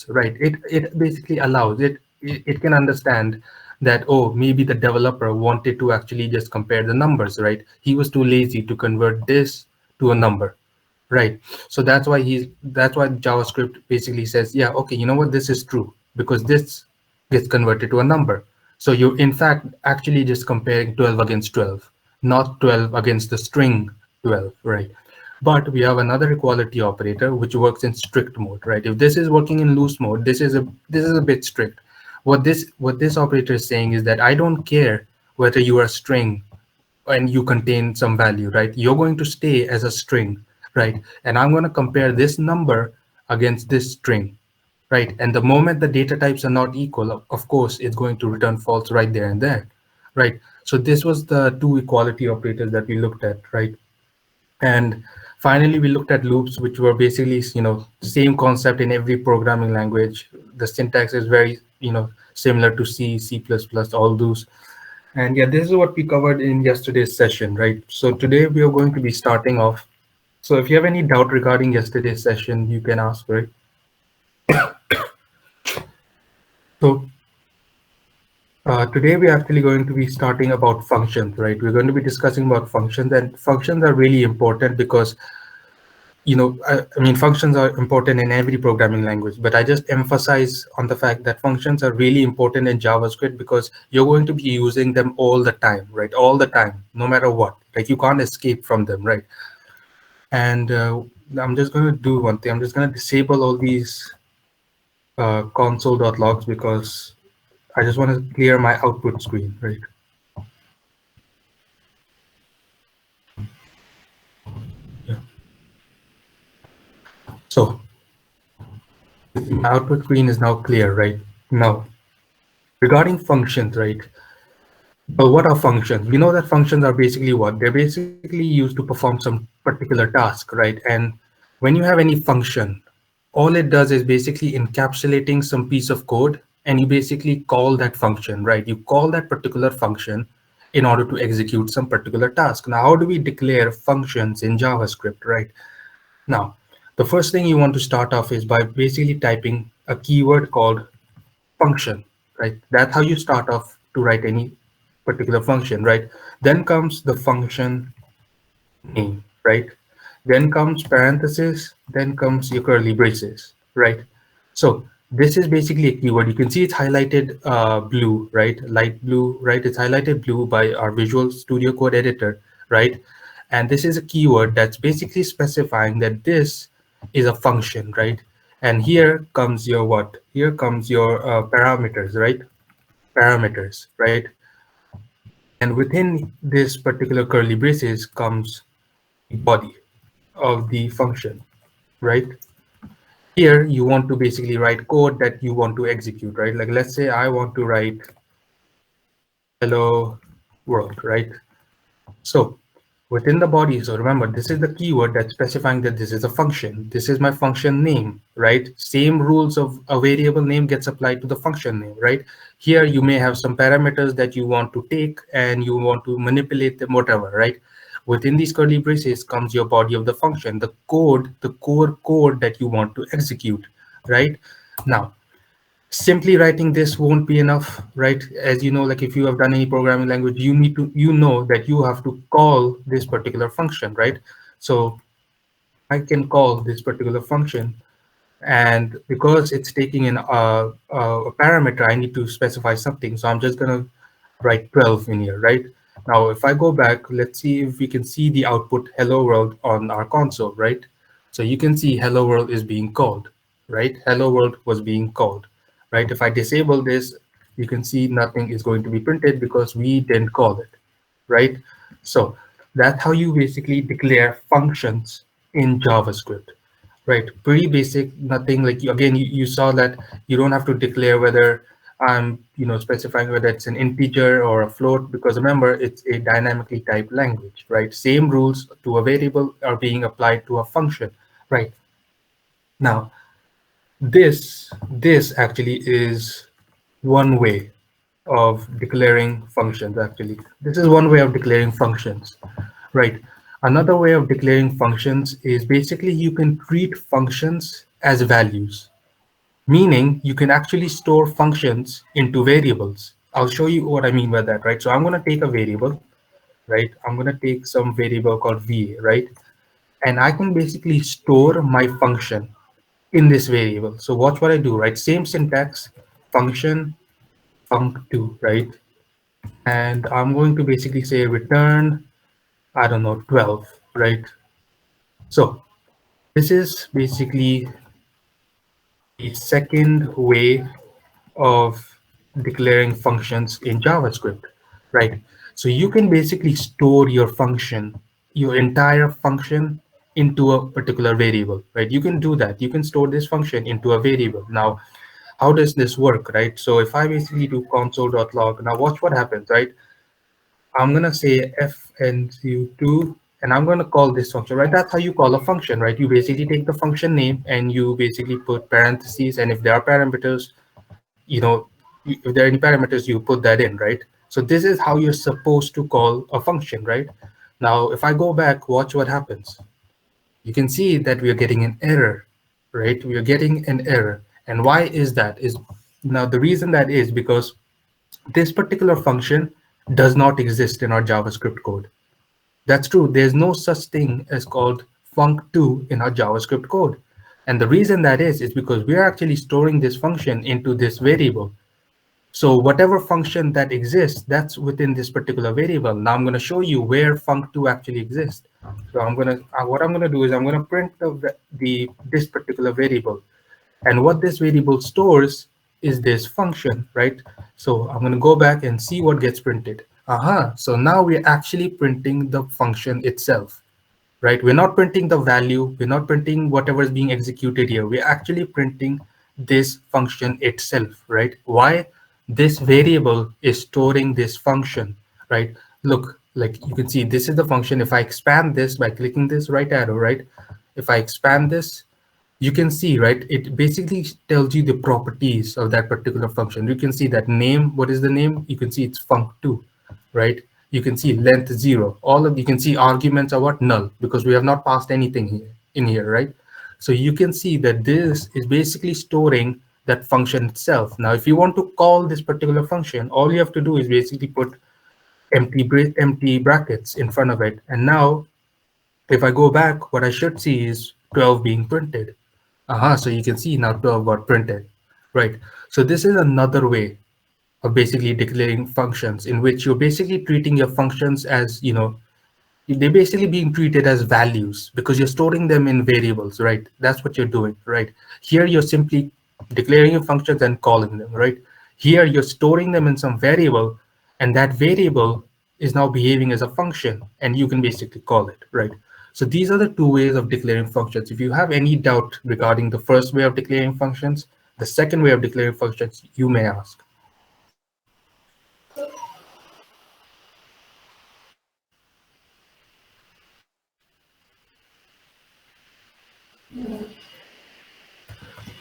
right? It basically allows it can understand that, oh, maybe the developer wanted to actually just compare the numbers, right? He was too lazy to convert this to a number, right? So that's why JavaScript basically says, yeah, okay, you know what, this is true because this gets converted to a number. So you're in fact actually just comparing 12 against 12, not 12 against the string 12, right? But we have another equality operator which works in strict mode, right? If this is working in loose mode, this is a bit strict. What this operator is saying is that I don't care whether you are a string and you contain some value, right? You're going to stay as a string, right? And I'm going to compare this number against this string, right? And the moment the data types are not equal, of course, it's going to return false right there and there, right? So this was the two equality operators that we looked at, right? And finally, we looked at loops, which were basically, same concept in every programming language. The syntax is very, similar to C, C++, all those. And yeah, this is what we covered in yesterday's session, right? So today we are going to be starting off. So if you have any doubt regarding yesterday's session, you can ask, right? So today we're actually going to be starting about functions, right? We're going to be discussing about functions, and functions are really important because, I mean, functions are important in every programming language, but I just emphasize on the fact that functions are really important in JavaScript because you're going to be using them all the time, right? All the time, no matter what. Like you can't escape from them, right? And I'm just going to do one thing. I'm just going to disable all these console.logs because I just want to clear my output screen, right? Yeah. So my output screen is now clear, right? Now, regarding functions, right? What are functions? We know that functions are basically what? They're basically used to perform some particular task, right? And when you have any function, all it does is basically encapsulating some piece of code, and you basically call that function, right? You call that particular function in order to execute some particular task. Now, how do we declare functions in JavaScript, right? Now, the first thing you want to start off is by basically typing a keyword called function, right? That's how you start off to write any particular function, right? Then comes the function name, right? Then comes parenthesis, then comes your curly braces, right? So this is basically a keyword. You can see it's highlighted blue, right? Light blue, right? It's highlighted blue by our Visual Studio Code editor, right? And this is a keyword that's basically specifying that this is a function, right? And here comes your what? Here comes your parameters, right? Parameters, right? And within this particular curly braces comes the body of the function, right? Here you want to basically write code that you want to execute, right? Like let's say I want to write hello world, right? So within the body, so remember, this is the keyword that's specifying that this is a function. This is my function name, right? Same rules of a variable name gets applied to the function name, right? Here you may have some parameters that you want to take and you want to manipulate them, whatever, right? Within these curly braces comes your body of the function, the code, the core code that you want to execute, right? Now, simply writing this won't be enough, right? As you know, like if you have done any programming language, you need to, you know that you have to call this particular function, right? So I can call this particular function, and because it's taking in a parameter, I need to specify something. So I'm just gonna write 12 in here, right? Now, if I go back, let's see if we can see the output hello world on our console, right? So you can see hello world is being called, right? Hello world was being called, right? If I disable this, you can see nothing is going to be printed because we didn't call it, right? So that's how you basically declare functions in JavaScript, right? Pretty basic, nothing like again, you saw that you don't have to declare whether I'm, specifying whether it's an integer or a float, because remember, it's a dynamically typed language, right? Same rules to a variable are being applied to a function, right? Now, this actually is one way of declaring functions. Actually, this is one way of declaring functions, right? Another way of declaring functions is basically you can treat functions as values, meaning you can actually store functions into variables. I'll show you what I mean by that, right? So I'm going to take a variable, right? I'm going to take some variable called va, right? And I can basically store my function in this variable. So watch what I do, right? Same syntax, function, func2, right? And I'm going to basically say return, I don't know, 12, right? So this is basically the second way of declaring functions in JavaScript, right? So you can basically store your function, your entire function into a particular variable, right? You can do that. You can store this function into a variable. Now, how does this work, right? So if I basically do console.log, now watch what happens, right? I'm gonna say fncu2, and I'm gonna call this function, right? That's how you call a function, right? You basically take the function name and you basically put parentheses, and if there are parameters, you know, if there are any parameters, you put that in, right? So this is how you're supposed to call a function, right? Now, if I go back, watch what happens. You can see that we are getting an error, right? We are getting an error. And why is that? Is now the reason that is because this particular function does not exist in our JavaScript code. That's true. There's no such thing as called func2 in our JavaScript code. And the reason that is because we are actually storing this function into this variable. So whatever function that exists, that's within this particular variable. Now I'm going to show you where func2 actually exists. So what I'm going to do is I'm going to print this particular variable. And what this variable stores is this function, right? So I'm going to go back and see what gets printed. So now we're actually printing the function itself, right? We're not printing the value. We're not printing whatever is being executed here. We're actually printing this function itself, right? Why? This variable is storing this function, right? Look, like you can see, this is the function. If I expand this by clicking this right arrow, right? If I expand this, you can see, right, it basically tells you the properties of that particular function. You can see that name. What is the name? You can see it's func2, right? You can see length 0. All of you can see arguments are what? Null, because we have not passed anything here in here, right? So you can see that this is basically storing that function itself. Now if you want to call this particular function, all you have to do is basically put empty brackets in front of it. And now if I go back, what I should see is 12 being printed. So you can see now 12 got printed, right? So this is another way of basically declaring functions, in which you're basically treating your functions as, they're basically being treated as values because you're storing them in variables, right? That's what you're doing, right? Here you're simply declaring your functions and calling them, right? Here you're storing them in some variable, and that variable is now behaving as a function, and you can basically call it, right? So these are the two ways of declaring functions. If you have any doubt regarding the first way of declaring functions, the second way of declaring functions, you may ask.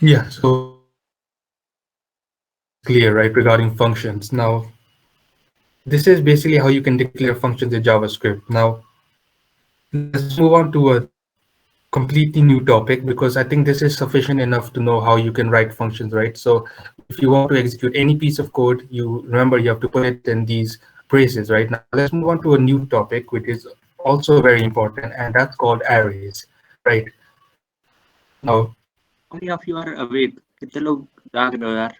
Yeah, so clear, right, regarding functions. Now, this is basically how you can declare functions in JavaScript. Now, let's move on to a completely new topic, because I think this is sufficient enough to know how you can write functions, right? So if you want to execute any piece of code, you remember you have to put it in these braces, right? Now, let's move on to a new topic, which is also very important, and that's called arrays, right? Now, How many of you are awake? कितने लोग जाग रहे हो यार?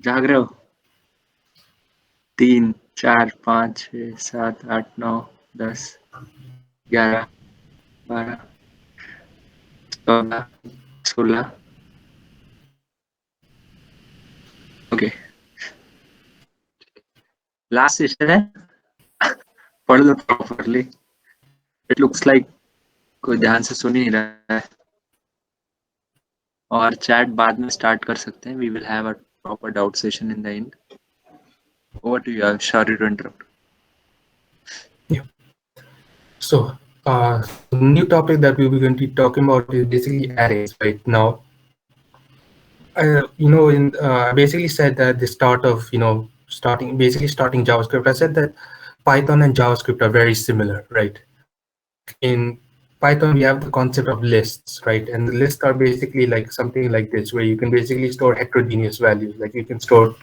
जाग रहे हो? 3, 4, 5, 6, 7, 8, 9, 10, 11, 12, 14, 16. Okay. Last session है. पढ़ लो properly. It looks like कोई ध्यान से सुन ही नहीं रहा है. और chat बाद में start कर सकते हैं. We will have a proper doubt session in the end. Over to you. I'm sorry to interrupt. yeah. So, the new topic that we will be going to be talking about is basically arrays, right? Now, I basically said that the start of, starting JavaScript, I said that Python and JavaScript are very similar, right? In Python, we have the concept of lists, right? And the lists are basically like something like this, where you can basically store heterogeneous values. Like you can store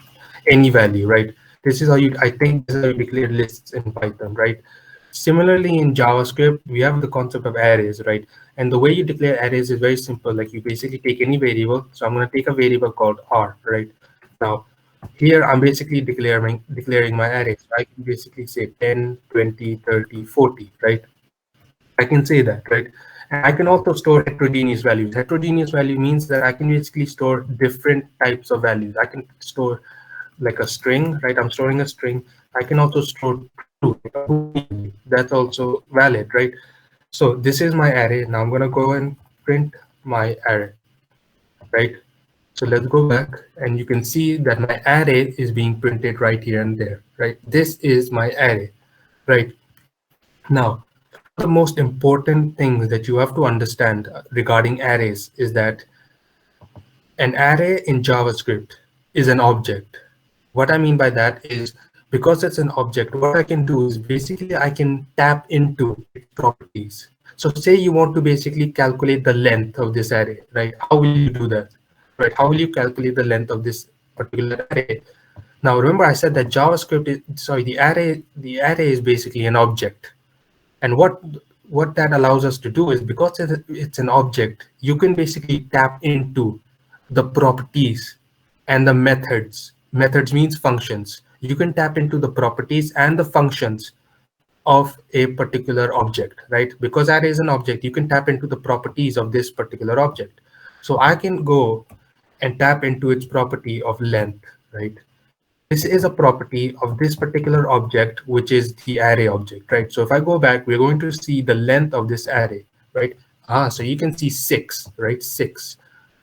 any value, right? This is how you, I think this is how you declare lists in Python, right? Similarly, in JavaScript, we have the concept of arrays, right? And the way you declare arrays is very simple. Like you basically take any variable. So I'm going to take a variable called r, right? Now, here I'm basically declaring my array. So I can basically say 10, 20, 30, 40, right? I can say that, right? And I can also store heterogeneous values. Heterogeneous value means that I can basically store different types of values. I can store like a string, right? I'm storing a string. I can also store true, like a Boolean value. That's also valid, right? So this is my array. Now I'm gonna go and print my array, right? So let's go back and you can see that my array is being printed right here and there, right? This is my array, right? Now, one of the most important things that you have to understand regarding arrays is that an array in JavaScript is an object. What I mean by that is because it's an object, what I can do is basically I can tap into its properties. So say you want to basically calculate the length of this array, right? How will you do that? Right? How will you calculate the length of this particular array? Now remember I said that JavaScript is, sorry, the array is basically an object. And what that allows us to do is because it's an object, you can basically tap into the properties and the methods. Methods means functions. You can tap into the properties and the functions of a particular object, right? Because array is an object, you can tap into the properties of this particular object. So I can go and tap into its property of length, right? This is a property of this particular object, which is the array object, right? So if I go back, we're going to see the length of this array, right? So you can see 6, right? 6.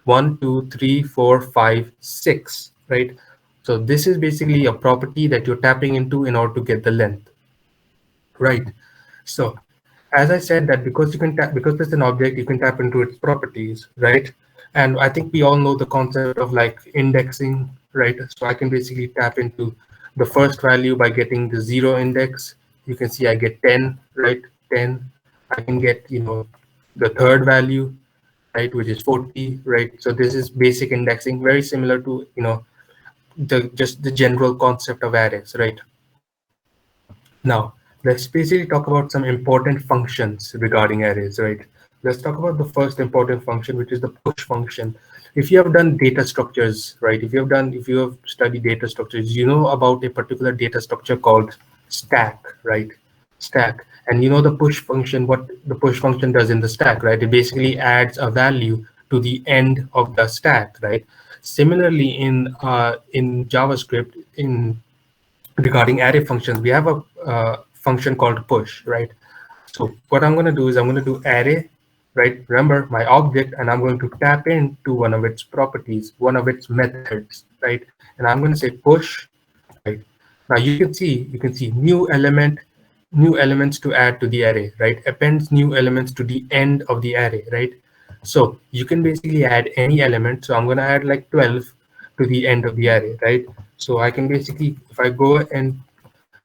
1, 2, 3, 4, 5, 6, right? So this is basically a property that you're tapping into in order to get the length, right? So as I said that because you can tap, because it's an object, you can tap into its properties, right? And I think we all know the concept of like indexing, right? So I can basically tap into the first value by getting the 0 index. You can see I get 10, right? 10. I can get, the third value, right, which is 40, right? So this is basic indexing, very similar to, just the general concept of arrays, right? Now, let's basically talk about some important functions regarding arrays, right? Let's talk about the first important function, which is the push function. If you have done data structures, right? If you have studied data structures, you know about a particular data structure called stack, right? Stack. And you know the push function, what the push function does in the stack, right? It basically adds a value to the end of the stack, right? Similarly, in JavaScript, in regarding array functions, we have a function called push, right? So what I'm going to do is I'm going to do array, right? Remember my object, and I'm going to tap into one of its properties, one of its methods, right? And I'm going to say push, right? Now you can see new elements to add to the array, right? Appends new elements to the end of the array, right? So you can basically add any element. So I'm going to add like 12 to the end of the array, right? So I can basically, if I go and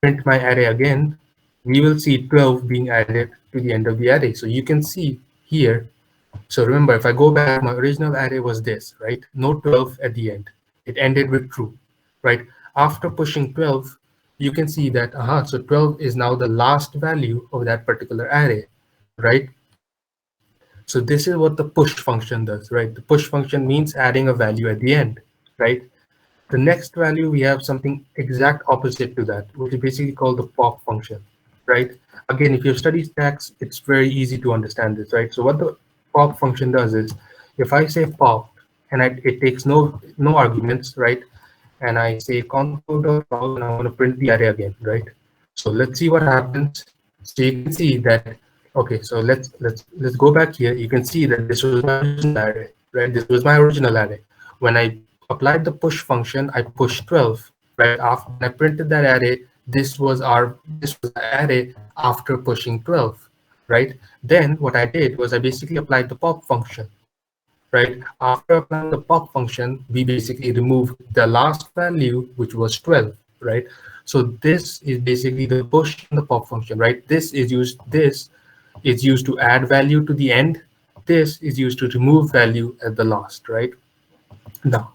print my array again, we will see 12 being added to the end of the array. So you can see here. So remember, if I go back, my original array was this, right? No 12 at the end. It ended with true, right? After pushing 12, you can see that, so 12 is now the last value of that particular array, right? So this is what the push function does, right? The push function means adding a value at the end, right? The next value, we have something exact opposite to that, which is basically called the pop function, right? Again, if you study stacks, it's very easy to understand this, right? So what the pop function does is, if I say pop, and it takes no arguments, right? And I say console.log, and I want to print the array again, right? So let's see what happens. So you can see that, okay, so let's go back here. You can see that this was my original array, right? This was my original array. When I applied the push function, I pushed 12, right? After I printed that array, this was the array after pushing 12, right? Then what I did was I basically applied the pop function, right? After applying the pop function, we basically removed the last value, which was 12, right? So this is basically the push and the pop function, right? This is used to add value to the end. This is used to remove value at the last, right? Now,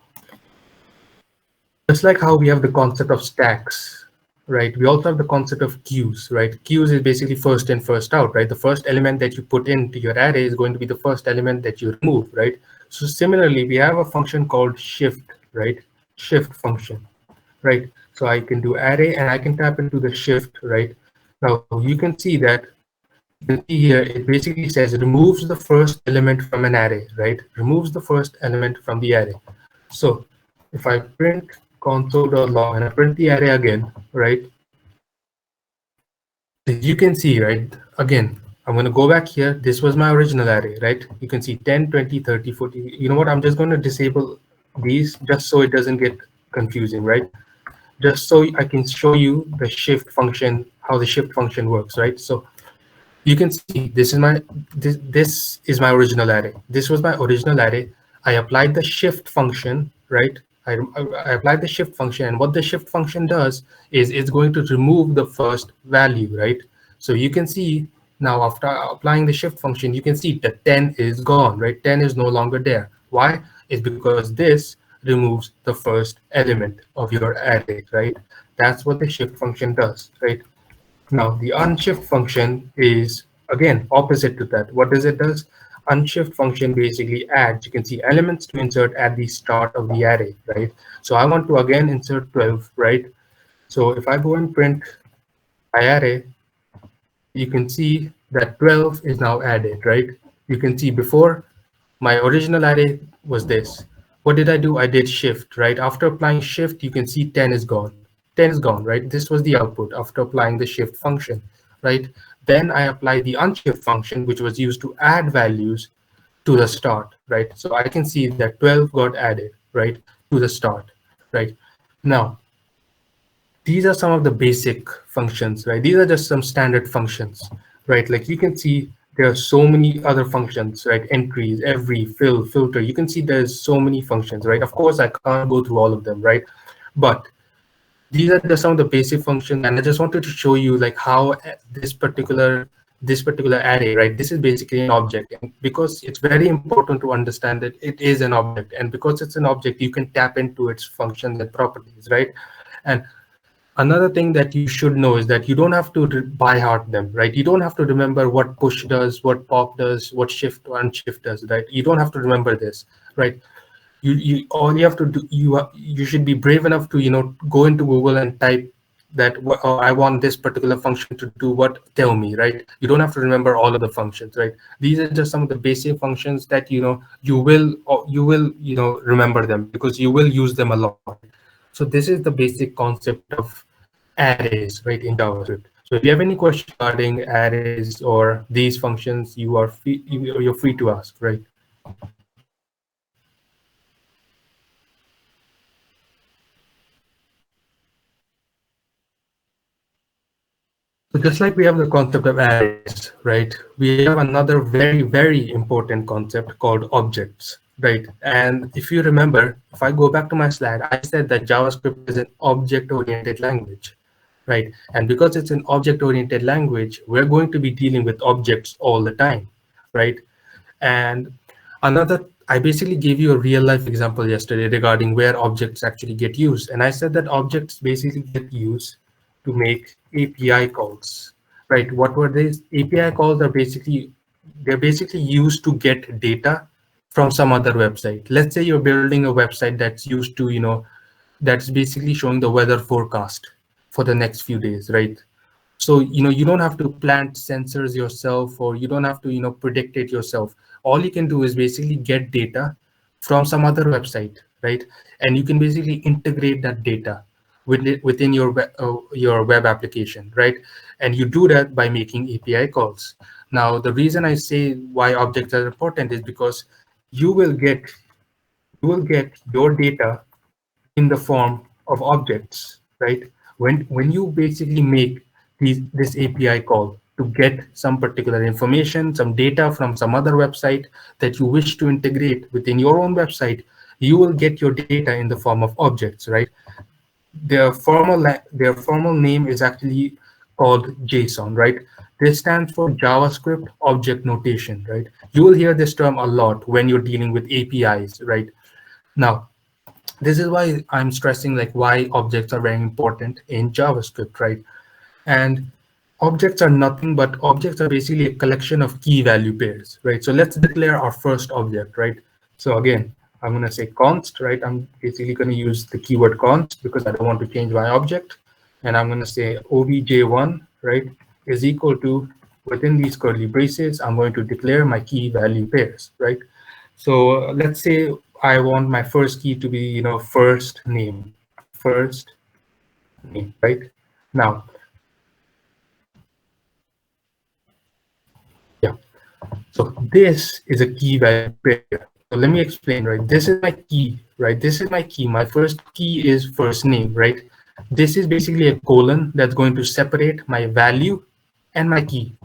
just like how we have the concept of stacks, right? We also have the concept of queues, right? Queues is basically first in, first out, right? The first element that you put into your array is going to be the first element that you remove, right? So similarly, we have a function called shift, right? Shift function, right? So I can do array and I can tap into the shift, right? Now you can see that you can see here it basically says removes the first element from an array, right? Removes the first element from the array. So if I print console.log and I print the array again, right? As you can see, right? Again, I'm going to go back here. This was my original array, right? You can see 10, 20, 30, 40. You know what? I'm just going to disable these just so it doesn't get confusing, right? Just so I can show you the shift function, how the shift function works, right? So you can see this is my original array. This was my original array. I applied the shift function, right? I applied the shift function, and what the shift function does is it's going to remove the first value, right? So you can see now after applying the shift function, you can see that 10 is gone, right? 10 is no longer there. Why? It's because this removes the first element of your array, right? That's what the shift function does, right? Now, the unshift function is again opposite to that. What does it does? Unshift function basically adds, you can see elements to insert at the start of the array, right? So I want to again insert 12, right? So if I go and print my array, you can see that 12 is now added, right? You can see before my original array was this. What did I do? I did shift, right? After applying shift, you can see 10 is gone. 10 is gone, right? This was the output after applying the shift function, right? Then I applied the unshift function, which was used to add values to the start, right? So I can see that 12 got added, right, to the start, right? Now, these are some of the basic functions, right? These are just some standard functions, right? Like you can see there are so many other functions, right? Entries, every, fill, filter. You can see there's so many functions, right? Of course, I can't go through all of them, right? But these are just some of the basic functions, and I just wanted to show you like how this particular array, right? This is basically an object, and because it's very important to understand that it is an object, and because it's an object, you can tap into its functions and properties, right? And another thing that you should know is that you don't have to by heart them, right? You don't have to remember what push does, what pop does, what shift or unshift does, right? You don't have to remember this, right? You all you have to do, you should be brave enough to go into Google and type that I want this particular function to do what, tell me, right? You don't have to remember all of the functions, right? These are just some of the basic functions that you will remember them because you will use them a lot. So this is the basic concept of arrays, right, in JavaScript. So if you have any questions regarding arrays or these functions, you're free to ask, right? So just like we have the concept of arrays, right, we have another very, very important concept called objects, right? And if you remember, if I go back to my slide, I said that JavaScript is an object-oriented language, right? And because it's an object-oriented language, we're going to be dealing with objects all the time, right? And I basically gave you a real life example yesterday regarding where objects actually get used. And I said that objects basically get used to make API calls, right? What were these? API calls they're basically used to get data from some other website. Let's say you're building a website that's used to, that's basically showing the weather forecast for the next few days, right? So you don't have to plant sensors yourself, or you don't have to predict it yourself. All you can do is basically get data from some other website, right? And you can basically integrate that data within your web application, right? And you do that by making API calls. Now the reason I say why objects are important is because you will get your data in the form of objects, right? When you basically make this API call to get some particular information, some data from some other website that you wish to integrate within your own website, you will get your data in the form of objects, right? Their formal name is actually called JSON, right? This stands for JavaScript Object Notation, right? You will hear this term a lot when you're dealing with APIs, right? Now, this is why I'm stressing like why objects are very important in JavaScript, right? And objects are nothing but objects are basically a collection of key value pairs, right? So let's declare our first object, right? So again, I'm going to say const, right? I'm basically going to use the keyword const because I don't want to change my object. And I'm going to say obj1, right, is equal to, within these curly braces, I'm going to declare my key value pairs, right? So let's say I want my first key to be, first name, right? Now, yeah. So this is a key value pair. So let me explain, right? This is my key, right? This is my key. My first key is first name, right? This is basically a colon that's going to separate my value and my key,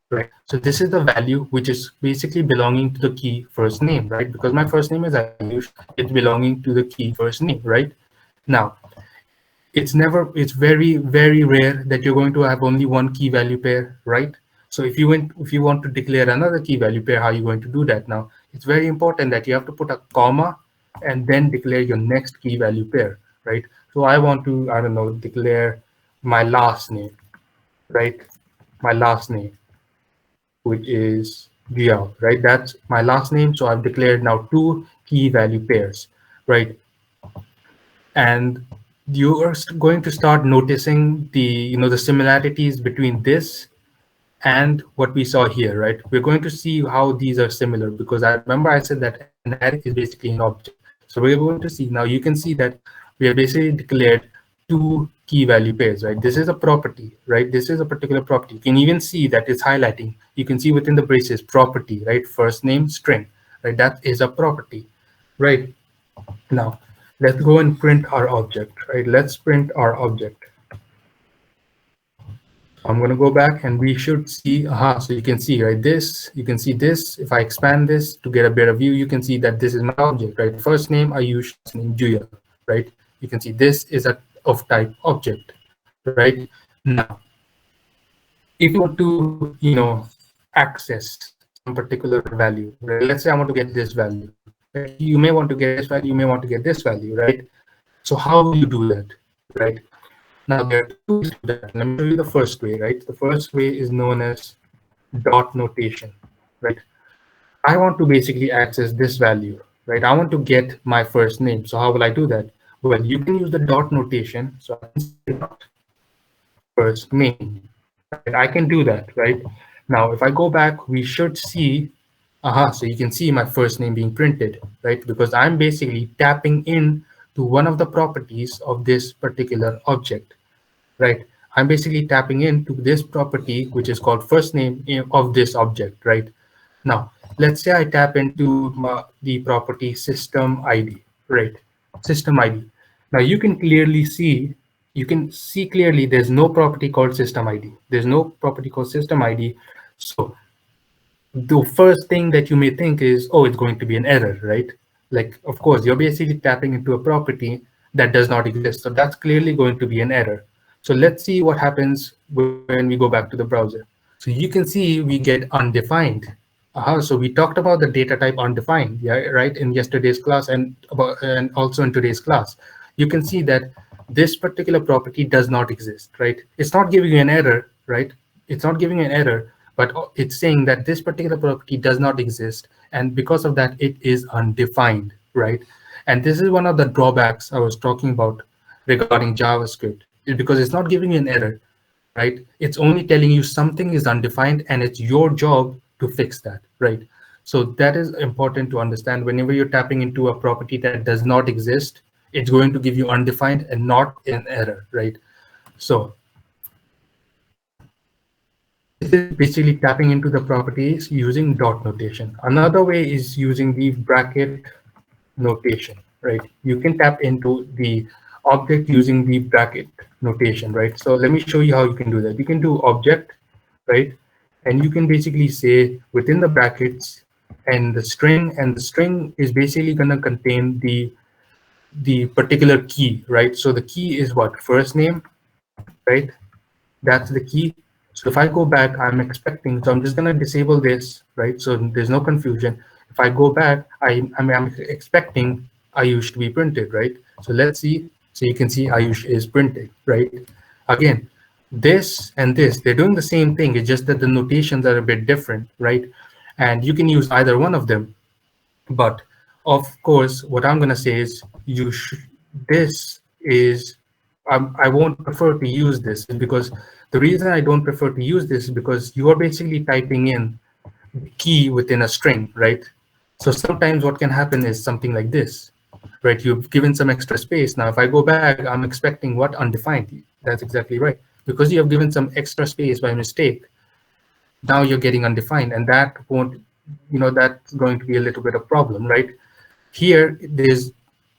right? So this is the value which is basically belonging to the key first name, right? Because my first name is Aayush, it's belonging to the key first name, right? Now, it's very rare that you're going to have only one key value pair, right? So if you want to declare another key value pair, how are you going to do that? Now it's very important that you have to put a comma and then declare your next key value pair, right? So I want to, I don't know, declare my last name, right? My last name, which is Juyal, right? That's my last name. So I've declared now two key value pairs, right? And you are going to start noticing the similarities between this and what we saw here, right? We're going to see how these are similar because I remember I said that an array is basically an object. So we're going to see now, you can see that we have basically declared two key value pairs, right? This is a property, right? This is a particular property. You can even see that it's highlighting. You can see within the braces property, right? First name string, right? That is a property, right? Now, let's go and print our object, right? Let's print our object. I'm going to go back and we should see, so you can see, right, this, you can see this. If I expand this to get a better view, you can see that this is my object, right? First name Aayush, last name Juyal, right? You can see this is a of type object, right? Now, if you want to, access some particular value, right? Let's say I want to get this value, right? You may want to get this value, you may want to get this value, right? So how will you do that, right? Now there are two ways to do that. Let me show you the first way, right? The first way is known as dot notation, right? I want to basically access this value, right? I want to get my first name. So how will I do that? Well, you can use the dot notation. So I can say dot first name, right? I can do that, right? Now, if I go back, we should see, so you can see my first name being printed, right? Because I'm basically tapping in to one of the properties of this particular object, right? I'm basically tapping into this property, which is called first name of this object, right? Now, let's say I tap into the property system ID, right? System ID. Now you can see clearly there's no property called system ID. There's no property called system ID. So the first thing that you may think is, oh, it's going to be an error, right? Like, of course, you're basically tapping into a property that does not exist. So that's clearly going to be an error. So let's see what happens when we go back to the browser. So you can see we get undefined. So we talked about the data type undefined, yeah, right, in yesterday's class and also in today's class. You can see that this particular property does not exist, right? It's not giving you an error, right? It's not giving an error, but it's saying that this particular property does not exist, and because of that, it is undefined, right? And this is one of the drawbacks I was talking about regarding JavaScript, because it's not giving you an error, right? It's only telling you something is undefined, and it's your job to fix that, right? So that is important to understand. Whenever you're tapping into a property that does not exist, it's going to give you undefined and not an error, right? So this is basically tapping into the properties using dot notation. Another way is using the bracket notation, right? You can tap into the object using the bracket notation, right? So let me show you how you can do that. You can do object, right? And you can basically say within the brackets and the string is basically going to contain the particular key, right? So the key is what? First name, right? That's the key. So if I go back, I'm expecting, so I'm just gonna disable this, right? So there's no confusion. If I go back, I'm expecting Ayush to be printed, right? So let's see. So you can see Ayush is printed, right? Again, this and this, they're doing the same thing. It's just that the notations are a bit different, right? And you can use either one of them. But of course, what I'm gonna say is you should. This is I won't prefer to use this because the reason I don't prefer to use this is because you are basically typing in the key within a string, right? So sometimes what can happen is something like this, right? You've given some extra space. Now, if I go back, I'm expecting what? Undefined. That's exactly right. Because you have given some extra space by mistake, now you're getting undefined, and that won't, that's going to be a little bit of problem, right? Here,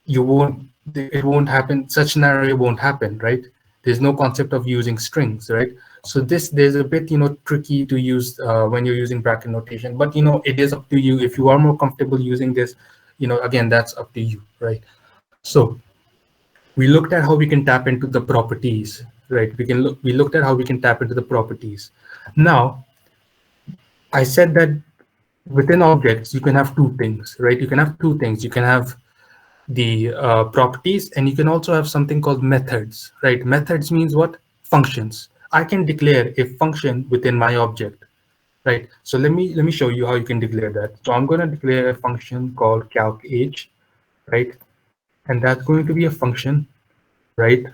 you won't, it won't happen, such scenario won't happen, right? There's no concept of using strings, right? So there's a bit, tricky to use when you're using bracket notation, but it is up to you. If you are more comfortable using this, again, that's up to you, right? So we looked at how we can tap into the properties, right? We looked at how we can tap into the properties. Now, I said that within objects, you can have two things, right? You can have two things. You can have the properties, and you can also have something called methods, right? Methods means what? Functions. I can declare a function within my object, right? So let me show you how you can declare that. So I'm going to declare a function called calc_age, right? And that's going to be a function, right?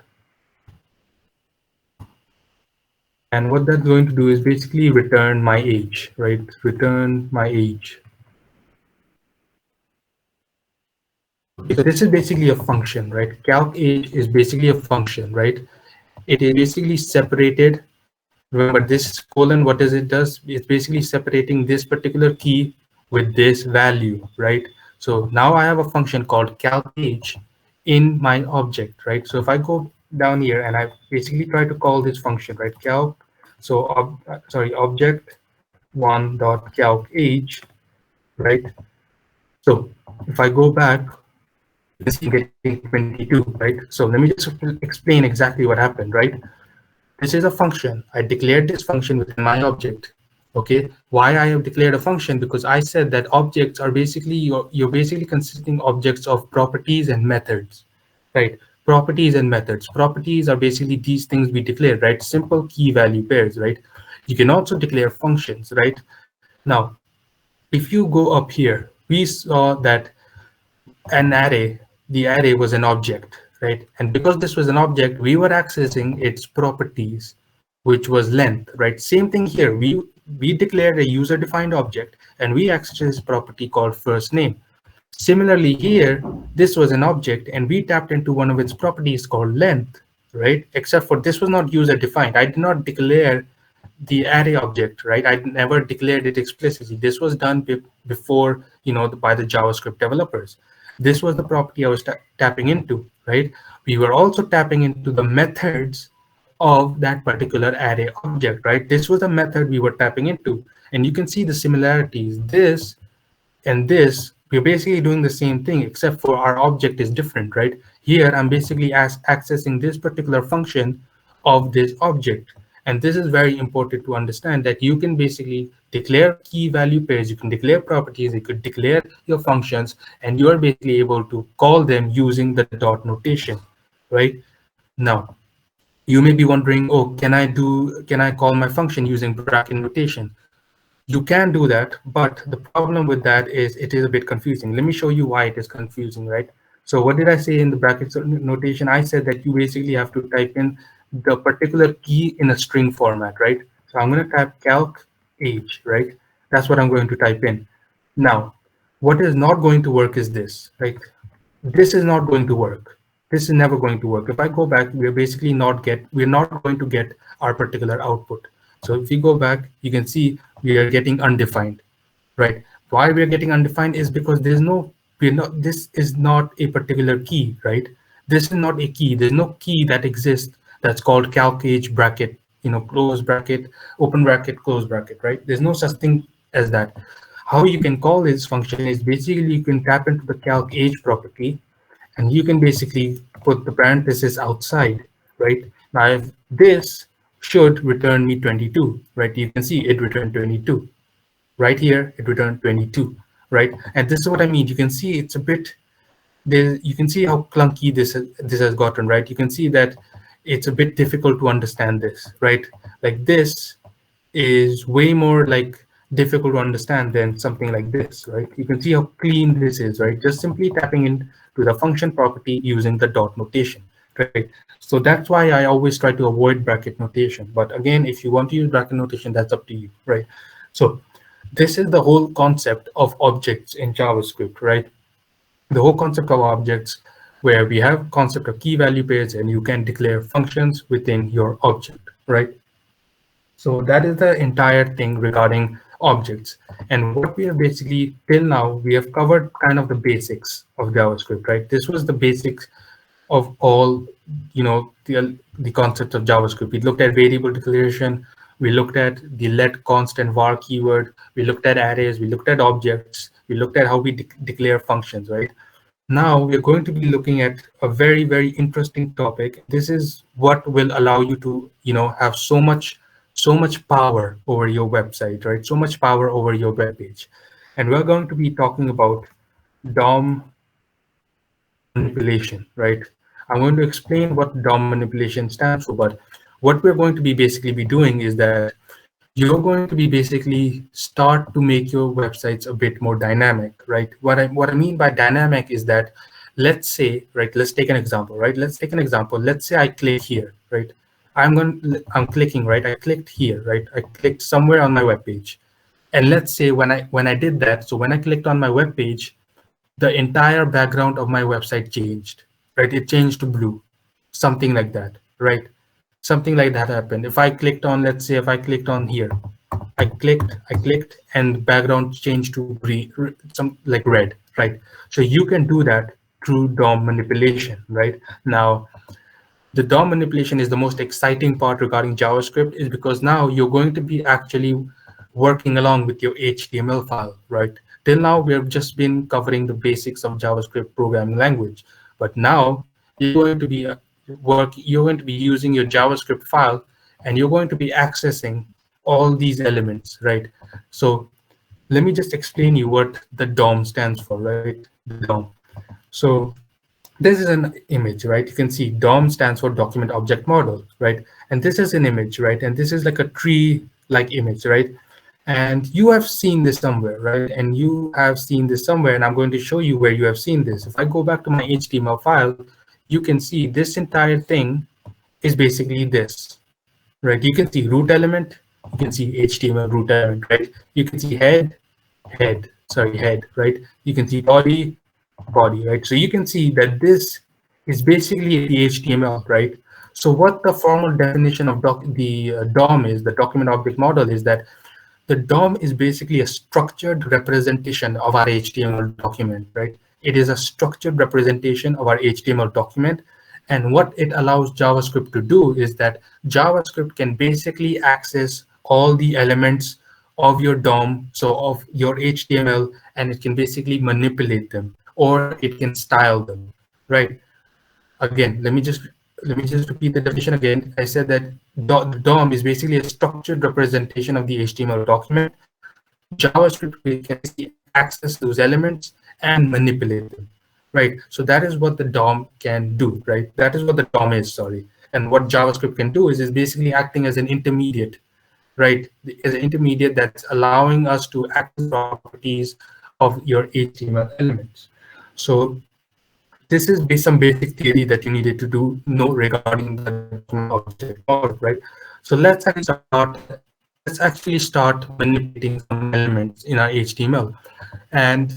And what that's going to do is basically return my age, right? Return my age. So this is basically a function, right? Calc_age is basically a function, right? It is basically separated. Remember this colon, what does it does? It's basically separating this particular key with this value, right? So now I have a function called calc_age in my object, right? So if I go down here and I basically try to call this function, right? Calc, so object one dot calc_age, right? So if I go back, you can see I'm getting 22, right? So let me just explain exactly what happened, right? This is a function. I declared this function within my object. Okay, why I have declared a function? Because I said that objects are basically you're basically consisting objects of properties and methods, right? Properties and methods. Properties are basically these things we declare, right? Simple key value pairs, right? You can also declare functions, right? Now, if you go up here, we saw that an array, the array was an object, right? And because this was an object, we were accessing its properties, which was length, right? Same thing here. We declared a user-defined object, and we accessed this property called first name. Similarly here, this was an object, and we tapped into one of its properties called length, right? Except for this was not user-defined. I did not declare the array object, right? I never declared it explicitly. This was done before, by the JavaScript developers. This was the property I was tapping into, right? We were also tapping into the methods of that particular array object, right? This was the method we were tapping into. And you can see the similarities. This and this, we're basically doing the same thing, except for our object is different, right? Here, I'm basically accessing this particular function of this object. And this is very important to understand that you can basically declare key value pairs, you can declare properties, you could declare your functions, and you are basically able to call them using the dot notation, right? Now, you may be wondering, oh, can I call my function using bracket notation? You can do that, but the problem with that is it is a bit confusing. Let me show you why it is confusing, right? So what did I say in the brackets notation? I said that you basically have to type in the particular key in a string format, right? So I'm going to type calc_age, right? That's what I'm going to type in. Now, what is not going to work is this, right? This is not going to work. This is never going to work. If I go back, we're not going to get our particular output. So if you go back, you can see we are getting undefined, right? Why we are getting undefined is because this is not a particular key, right? This is not a key. There's no key that exists that's called calc_age bracket, close bracket, open bracket, close bracket, right? There's no such thing as that. How you can call this function is basically you can tap into the calc_age property, and you can basically put the parenthesis outside, right? Now, if this should return me 22, right? You can see it returned 22. Right here, it returned 22, right? And this is what I mean. You can see it's a bit there. You can see how clunky this has gotten, right? You can see that it's a bit difficult to understand this, right? Like this is way more like difficult to understand than something like this, right? You can see how clean this is, right? Just simply tapping into the function property using the dot notation, right? So that's why I always try to avoid bracket notation. But again, if you want to use bracket notation, that's up to you, right? So this is the whole concept of objects in JavaScript, right? The whole concept of objects, where we have concept of key value pairs and you can declare functions within your object, right? So that is the entire thing regarding objects. And what we have basically till now, we have covered kind of the basics of JavaScript, right? This was the basics of all, the concept of JavaScript. We looked at variable declaration, we looked at the let const and var keyword, we looked at arrays, we looked at objects, we looked at how we declare functions, right? Now we're going to be looking at a very, very interesting topic. This is what will allow you to, have so much power over your website, right? So much power over your web page. And we're going to be talking about DOM manipulation, right? I'm going to explain what DOM manipulation stands for, but what we're going to be basically be doing is that you're going to be basically start to make your websites a bit more dynamic, right? What I mean by dynamic is that, let's say, right, let's take an example, right? Let's take an example. Let's say I click here, right? I'm clicking, right? I clicked here, right? I clicked somewhere on my web page. And let's say when I did that, so when I clicked on my web page, the entire background of my website changed, right? It changed to blue, something like that, right? Something like that happened. If I clicked on, let's say, if I clicked on here, I clicked, and the background changed to green, some like red, right? So you can do that through DOM manipulation, right? Now, the DOM manipulation is the most exciting part regarding JavaScript, is because now you're going to be actually working along with your HTML file, right? Till now, we have just been covering the basics of JavaScript programming language, but now you're going to be using your JavaScript file, and you're going to be accessing all these elements, right? So let me just explain you what the DOM stands for, right? The DOM. So this is an image, right? You can see DOM stands for document object model, right? And this is an image, right? And this is like a tree like image, right? And you have seen this somewhere, right? And you have seen this somewhere, and I'm going to show you where you have seen this. If I go back to my HTML file, you can see this entire thing is basically this, right? You can see root element, you can see HTML root element, right? You can see head, right? You can see body, right? So you can see that this is basically the HTML, right? So what the formal definition of the DOM is, the document object model, is that the DOM is basically a structured representation of our HTML document, right? It is a structured representation of our HTML document. And what it allows JavaScript to do is that JavaScript can basically access all the elements of your DOM, so of your HTML, and it can basically manipulate them, or it can style them, right? Again, let me just repeat the definition again. I said that the DOM is basically a structured representation of the HTML document. JavaScript can access those elements and manipulate them, right? So that is what the DOM can do, right? That is what the DOM is, sorry. And what JavaScript can do is basically acting as an intermediate, right? As an intermediate that's allowing us to access properties of your HTML elements. So this is some basic theory that you needed to know regarding the document object model, right? So let's actually start manipulating some elements in our HTML. And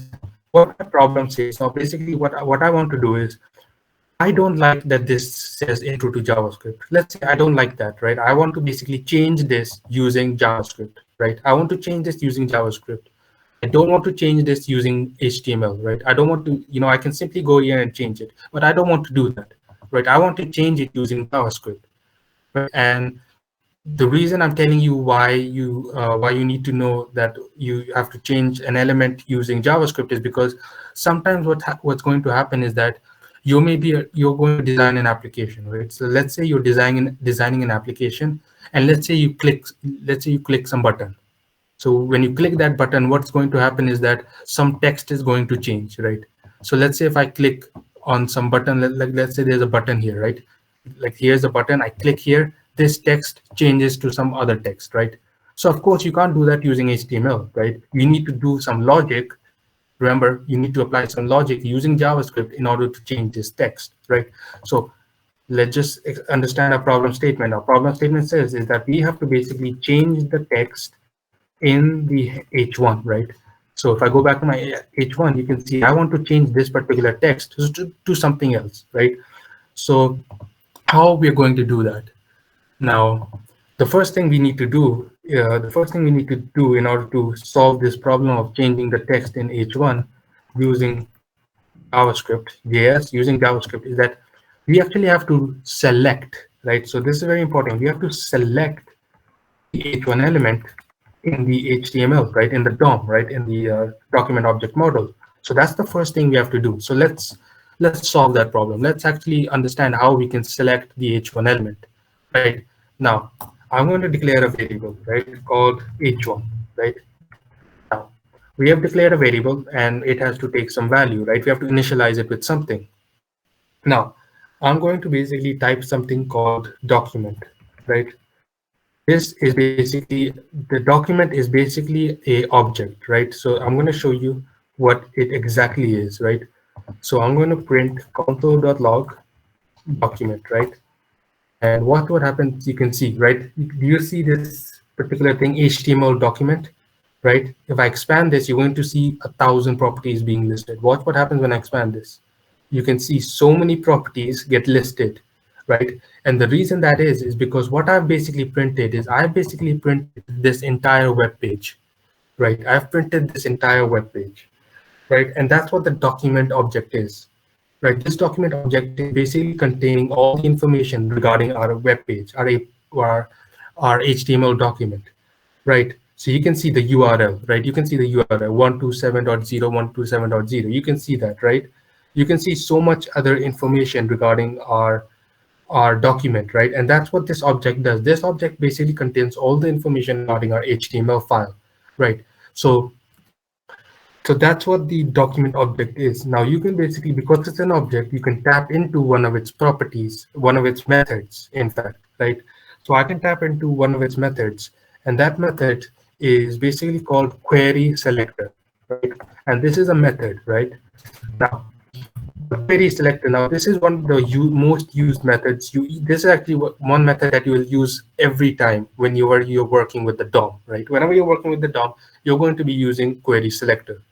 what my problem says now, basically what I want to do is, I don't like that this says intro to JavaScript. Let's say I don't like that, right? I want to basically change this using JavaScript, right? I want to change this using JavaScript. I don't want to change this using HTML, right? I don't want to, I can simply go here and change it, but I don't want to do that, right? I want to change it using JavaScript, right? And the reason I'm telling you why you need to know that you have to change an element using JavaScript is because sometimes what's going to happen is that you're going to design an application, right? So let's say you're designing an application, and let's say you click some button. So when you click that button, what's going to happen is that some text is going to change, right? So let's say if I click on some button, let's say there's a button here, right? Like here's a button, I click here, this text changes to some other text, right? So of course you can't do that using HTML, right? You need to do some logic. Remember, you need to apply some logic using JavaScript in order to change this text, right? So let's just understand our problem statement. Our problem statement says is that we have to basically change the text in the H1, right? So if I go back to my H1, you can see I want to change this particular text to something else, right? So how we are going to do that? Now, the first thing we need to do in order to solve this problem of changing the text in H1 using JavaScript, JS, using JavaScript, is that we actually have to select, right? So this is very important. We have to select the H1 element in the HTML, right? In the DOM, right? In the document object model. So that's the first thing we have to do. So let's solve that problem. Let's actually understand how we can select the H1 element, right? Now, I'm going to declare a variable, right, called H1, right? Now, we have declared a variable and it has to take some value, right? We have to initialize it with something. Now, I'm going to basically type something called document, right? This is basically, the document is basically a object, right? So I'm going to show you what it exactly is, right? So I'm going to print console.log document, right? And what happens, you can see, right? Do you see this particular thing, HTML document, right? If I expand this, you're going to see 1,000 properties being listed. Watch what happens when I expand this. You can see so many properties get listed, right? And the reason that is because what I've basically printed is I've basically printed this entire web page, right? I've printed this entire web page, right? And that's what the document object is, right? This document object is basically containing all the information regarding our web page, our HTML document, right? So you can see the URL, right? You can see the URL 127.0, 127.0. You can see that, right? You can see so much other information regarding our document, right? And that's what this object does. This object basically contains all the information regarding our HTML file, right? So that's what the document object is. Now you can basically, because it's an object, you can tap into one of its properties, one of its methods, in fact, right? So I can tap into one of its methods, and that method is basically called query selector, right? And this is a method, right? Now, the query selector. Now, this is one of the most used methods. This is actually one method that you will use every time when you're working with the DOM, right? Whenever you're working with the DOM, you're going to be using query selector,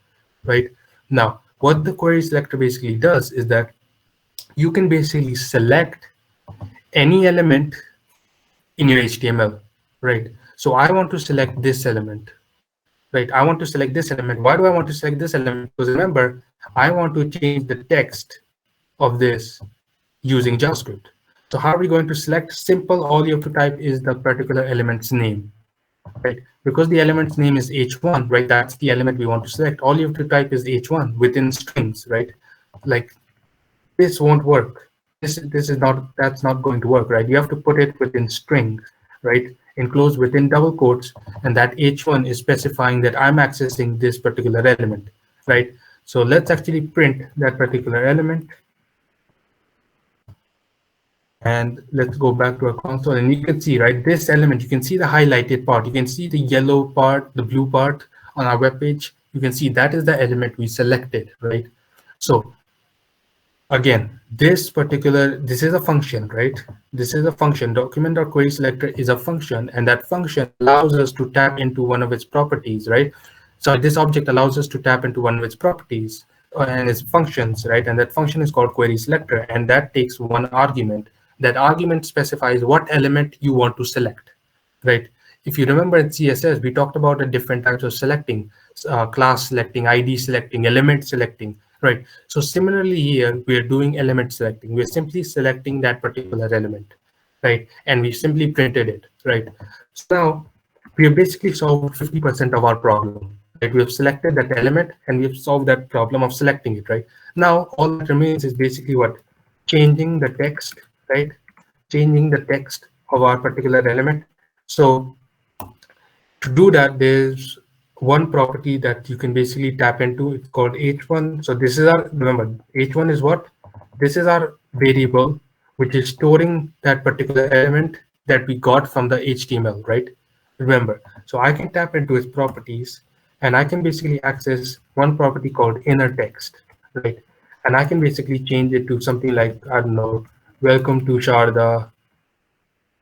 right? Now, what the query selector basically does is that you can basically select any element in your HTML, right? So I want to select this element, right? I want to select this element. Why do I want to select this element? Because remember, I want to change the text of this using JavaScript. So how are we going to select? Simple, all you have to type is the particular element's name, right? Because the element's name is H1, right? That's the element we want to select. All you have to type is H1 within strings, right? Like this won't work. This is not, that's not going to work, right? You have to put it within strings, right? Enclosed within double quotes, and that H1 is specifying that I'm accessing this particular element, right? So let's actually print that particular element. And let's go back to our console, and you can see, right, this element, you can see the highlighted part, you can see the yellow part, the blue part on our web page. You can see that is the element we selected, right? So again, this is a function, right? This is a function. Document.query selector is a function, and that function allows us to tap into one of its properties, right? So this object allows us to tap into one of its properties and its functions, right? And that function is called query selector, and that takes one argument. That argument specifies what element you want to select, right? If you remember in CSS, we talked about the different types of selecting, class selecting, ID selecting, element selecting, right? So similarly here, we are doing element selecting. We're simply selecting that particular element, right? And we simply printed it, right? So now we have basically solved 50% of our problem. right? We have selected that element and we have solved that problem of selecting it, right? Now, all that remains is basically what? Changing the text, right? Changing the text of our particular element. So to do that, there's one property that you can basically tap into. It's called h1. So this is our, remember, h1 is what? This is our variable, which is storing that particular element that we got from the HTML, right? Remember, so I can tap into its properties and I can basically access one property called inner text, right? And I can basically change it to something like, I don't know, welcome to Sharda,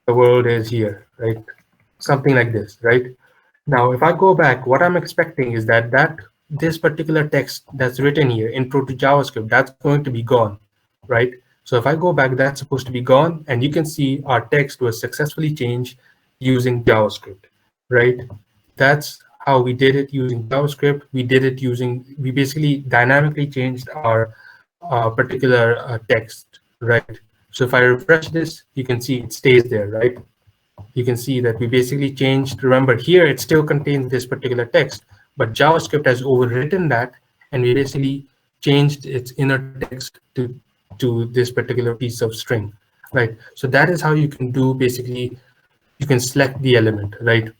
the world is here, right? Something like this, right? Now, if I go back, what I'm expecting is that this particular text that's written here, intro to JavaScript, that's going to be gone, right? So if I go back, that's supposed to be gone, and you can see our text was successfully changed using JavaScript, right? That's how we did it using JavaScript. We did it using, we basically dynamically changed our particular text, right? So if I refresh this, you can see it stays there, right? You can see that we basically changed. Remember, here it still contains this particular text, but JavaScript has overwritten that, and we basically changed its inner text to this particular piece of string, right? So that is how you can do, basically you can select the element, right?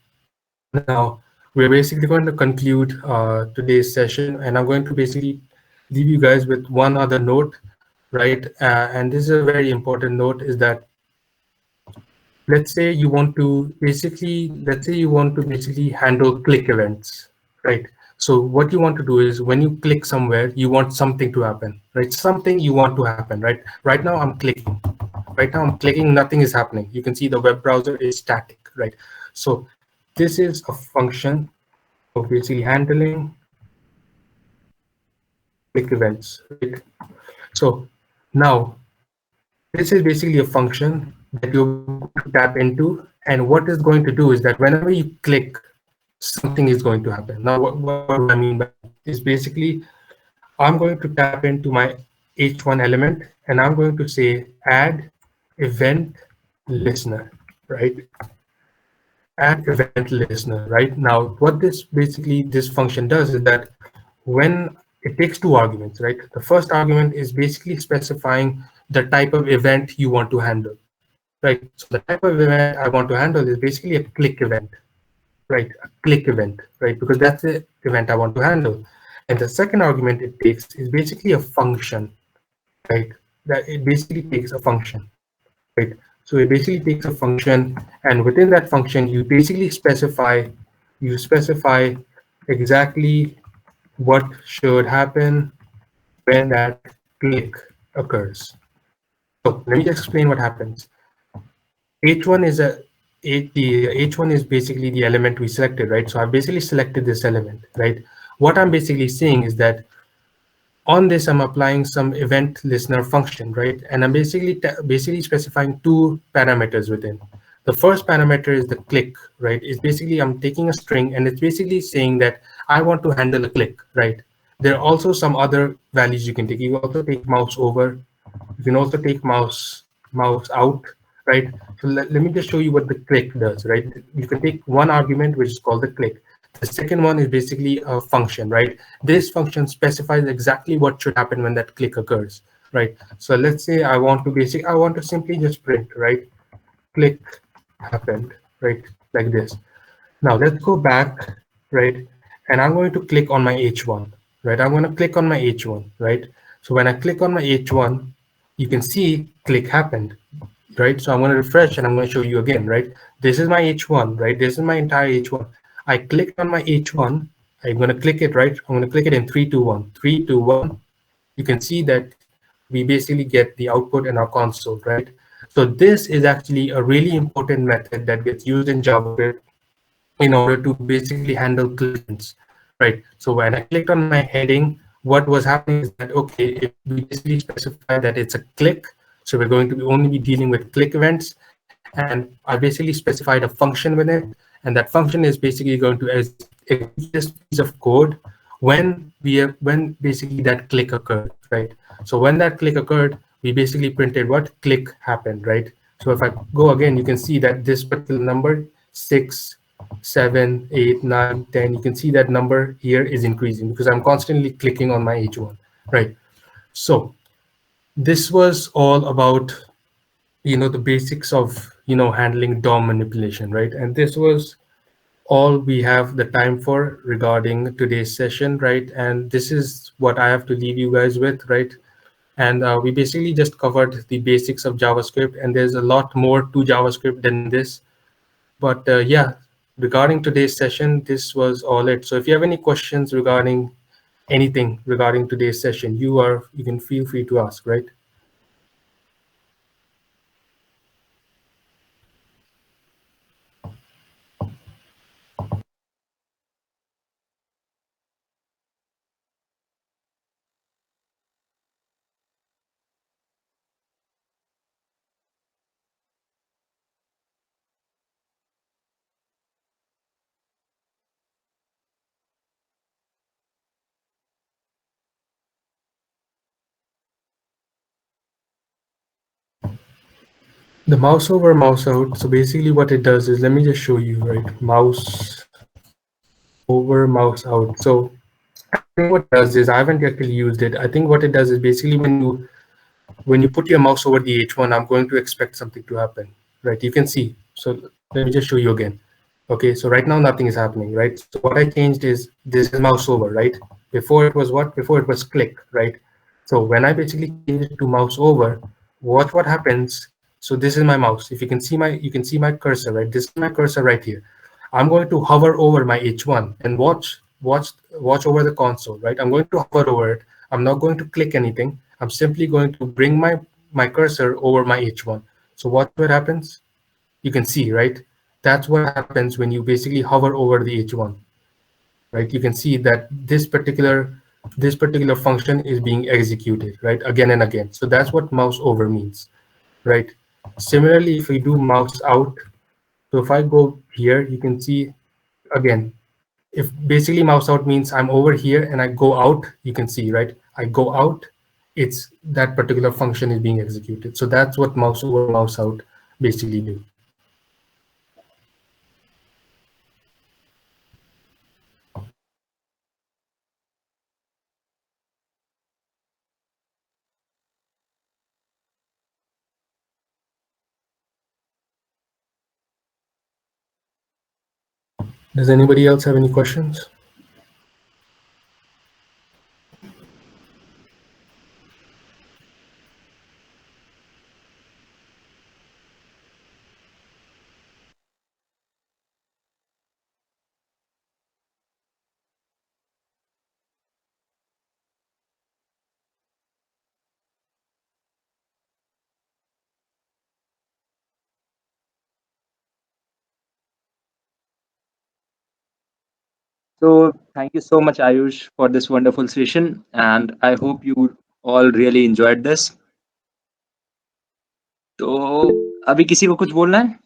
Now we're basically going to conclude today's session, and I'm going to basically leave you guys with one other note, right? And this is a very important note, is that let's say you want to basically handle click events, right? So what you want to do is, when you click somewhere, you want something to happen, right? Something you want to happen, right? Right now I'm clicking, nothing is happening. You can see the web browser is static, right? So this is a function of basically handling click events, right? So now this is basically a function that you're going to tap into, and what it's going to do is that whenever you click, something is going to happen. Now, what do I mean by that? Is basically, I'm going to tap into my h1 element, and I'm going to say add event listener, right? Add event listener, right? Now, what this function does is that when it takes two arguments, right? The first argument is basically specifying the type of event you want to handle, right? So the type of event I want to handle is basically a click event, right? A click event, right? Because that's the event I want to handle. And the second argument it takes is basically a function, right? That it basically takes a function, right? So it basically takes a function, and within that function, you specify exactly what should happen when that click occurs. So let me just explain what happens. H1 is the H1 is basically the element we selected, right? So I've basically selected this element, right? What I'm basically saying is that on this, I'm applying some event listener function, right? And I'm basically specifying two parameters within. The first parameter is the click, right? It's basically, I'm taking a string and it's basically saying that I want to handle a click, right? There are also some other values you can take. You also take mouse over. You can also take mouse out, right? So let me just show you what the click does, right? You can take one argument, which is called the click. The second one is basically a function, right? This function specifies exactly what should happen when that click occurs, right? So let's say I want to simply just print, right? Click happened, right? Like this. Now let's go back, right? And I'm going to click on my H1, right? I'm going to click on my H1, right? So when I click on my H1, you can see click happened, right? So I'm going to refresh and I'm going to show you again, right? This is my H1, right? This is my entire H1. I clicked on my H1. I'm going to click it, right? I'm going to click it in 3, 2, 1. 3, 2, 1. You can see that we basically get the output in our console, right? So this is actually a really important method that gets used in JavaScript in order to basically handle click events, right? So when I clicked on my heading, what was happening is that, okay, if we basically specify that it's a click, so we're going to only be dealing with click events, and I basically specified a function with it, and that function is basically going to execute this piece of code when basically that click occurred, right? So when that click occurred, we basically printed what click happened, right? So if I go again, you can see that this particular number 6 7, 8, 9, 10. You can see that number here is increasing because I'm constantly clicking on my H1, right? So this was all about, the basics of, handling DOM manipulation, right? And this was all we have the time for regarding today's session, right? And this is what I have to leave you guys with, right? And we basically just covered the basics of JavaScript, and there's a lot more to JavaScript than this. But yeah, regarding today's session, this was all it. So if you have any questions regarding anything regarding today's session, you can feel free to ask, right? The mouse over, mouse out. So basically what it does is, let me just show you, right? Mouse over, mouse out. So I think what it does is, I haven't actually used it. I think what it does is basically when you put your mouse over the H1, I'm going to expect something to happen, right? You can see. So let me just show you again. Okay, so right now nothing is happening, right? So what I changed is, this is mouse over, right? Before it was what? Before it was click, right? So when I basically change it to mouse over, watch what happens. So this is my mouse. If you can see my cursor, right? This is my cursor right here. I'm going to hover over my H1 and watch over the console, right? I'm going to hover over it. I'm not going to click anything. I'm simply going to bring my cursor over my H1. So watch what happens. You can see, right? That's what happens when you basically hover over the H1, right? You can see that this particular function is being executed, right? Again and again. So that's what mouse over means, right? Similarly, if we do mouse out, so if I go here, you can see again, if basically mouse out means I'm over here and I go out, you can see, right? I go out, it's that particular function is being executed. So that's what mouse over, mouse out basically do. Does anybody else have any questions? So thank you so much, Ayush, for this wonderful session, and I hope you all really enjoyed this. तो अभी किसी को कुछ बोलना है?